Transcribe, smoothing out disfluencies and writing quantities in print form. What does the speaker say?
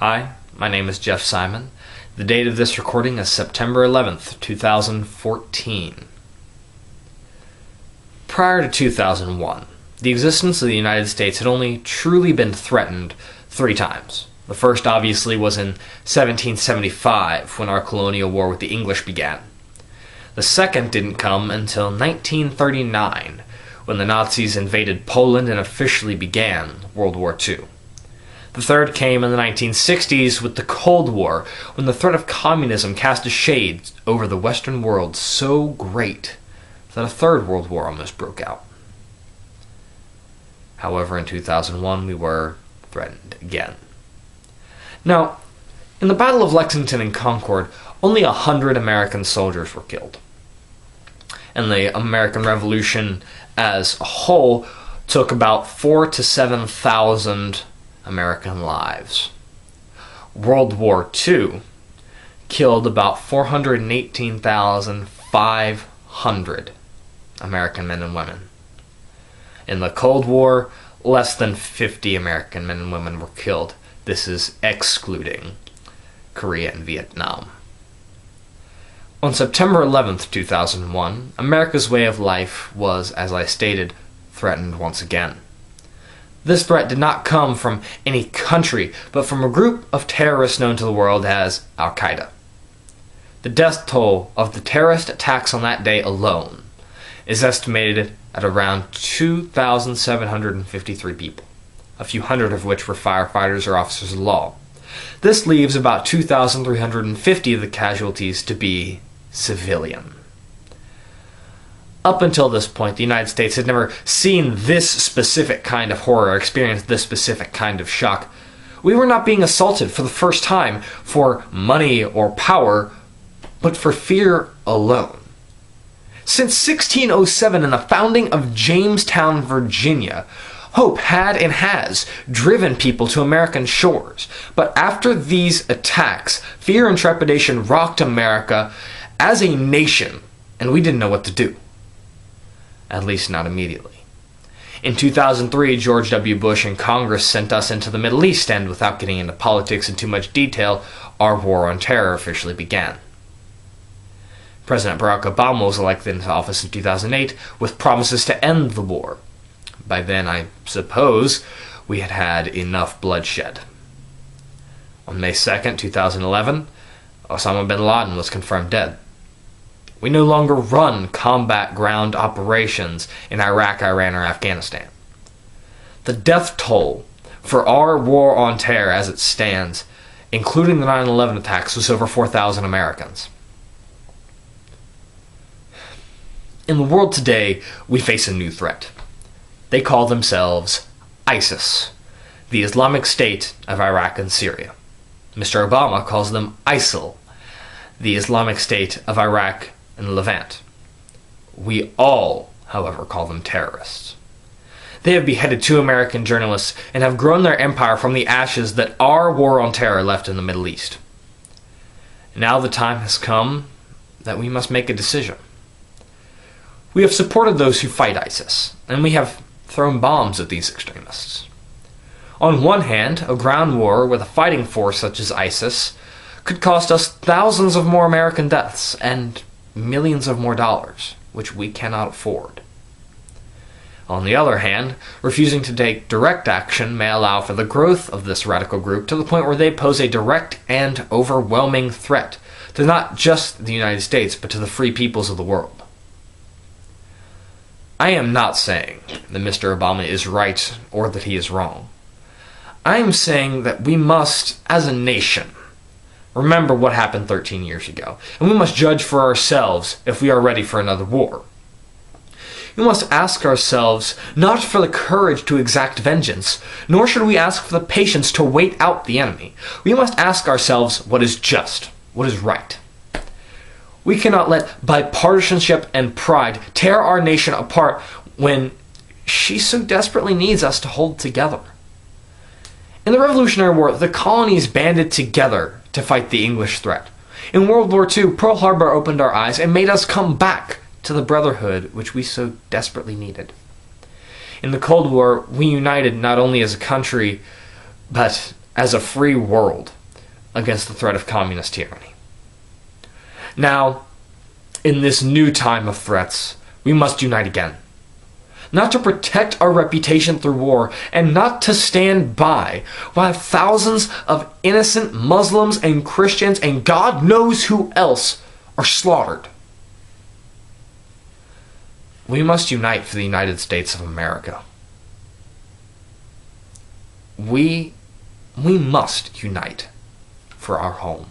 Hi, my name is Jeff Simon. The date of this recording is September 11th, 2014. Prior to 2001, the existence of the United States had only truly been threatened 3 times. The first, obviously, was in 1775, when our colonial war with the English began. The second didn't come until 1939, when the Nazis invaded Poland and officially began World War II. The third came in the 1960s with the Cold War, when the threat of communism cast a shade over the Western world so great that a third World War almost broke out. However, in 2001, we were threatened again. Now, in the Battle of Lexington and Concord, only 100 American soldiers were killed. And the American Revolution as a whole took about 4,000 to 7,000 American lives. World War II killed about 418,500 American men and women. In the Cold War, less than 50 American men and women were killed. This is excluding Korea and Vietnam. On September 11th, 2001, America's way of life was, as I stated, threatened once again. This threat did not come from any country, but from a group of terrorists known to the world as Al-Qaeda. The death toll of the terrorist attacks on that day alone is estimated at around 2,753 people, a few hundred of which were firefighters or officers of law. This leaves about 2,350 of the casualties to be civilian. Up until this point, the United States had never seen this specific kind of horror, experienced this specific kind of shock. We were not being assaulted for the first time for money or power, but for fear alone. Since 1607 and the founding of Jamestown, Virginia, hope had and has driven people to American shores. But after these attacks, fear and trepidation rocked America as a nation, and we didn't know what to do. At least not immediately. In 2003, George W. Bush and Congress sent us into the Middle East, and without getting into politics in too much detail, our war on terror officially began. President Barack Obama was elected into office in 2008 with promises to end the war. By then, I suppose, we had had enough bloodshed. On May 2nd, 2011, Osama bin Laden was confirmed dead. We no longer run combat ground operations in Iraq, Iran, or Afghanistan. The death toll for our war on terror as it stands, including the 9/11 attacks, was over 4,000 Americans. In the world today, we face a new threat. They call themselves ISIS, the Islamic State of Iraq and Syria. Mr. Obama calls them ISIL, the Islamic State of Iraq and Levant. We all, however, call them terrorists. They have beheaded 2 American journalists and have grown their empire from the ashes that our war on terror left in the Middle East. Now the time has come that we must make a decision. We have supported those who fight ISIS, and we have thrown bombs at these extremists. On one hand, a ground war with a fighting force such as ISIS could cost us thousands of more American deaths and millions of more dollars, which we cannot afford. On the other hand, refusing to take direct action may allow for the growth of this radical group to the point where they pose a direct and overwhelming threat to not just the United States, but to the free peoples of the world. I am not saying that Mr. Obama is right or that he is wrong. I am saying that we must, as a nation, remember what happened 13 years ago, and we must judge for ourselves if we are ready for another war. We must ask ourselves not for the courage to exact vengeance, nor should we ask for the patience to wait out the enemy. We must ask ourselves what is just, what is right. We cannot let bipartisanship and pride tear our nation apart when she so desperately needs us to hold together. In the Revolutionary War, the colonies banded together to fight the English threat. In World War II, Pearl Harbor opened our eyes and made us come back to the brotherhood which we so desperately needed. In the Cold War, we united not only as a country, but as a free world against the threat of communist tyranny. Now, in this new time of threats, we must unite again. Not to protect our reputation through war, and not to stand by while thousands of innocent Muslims and Christians and God knows who else are slaughtered. We must unite for the United States of America. We must unite for our home.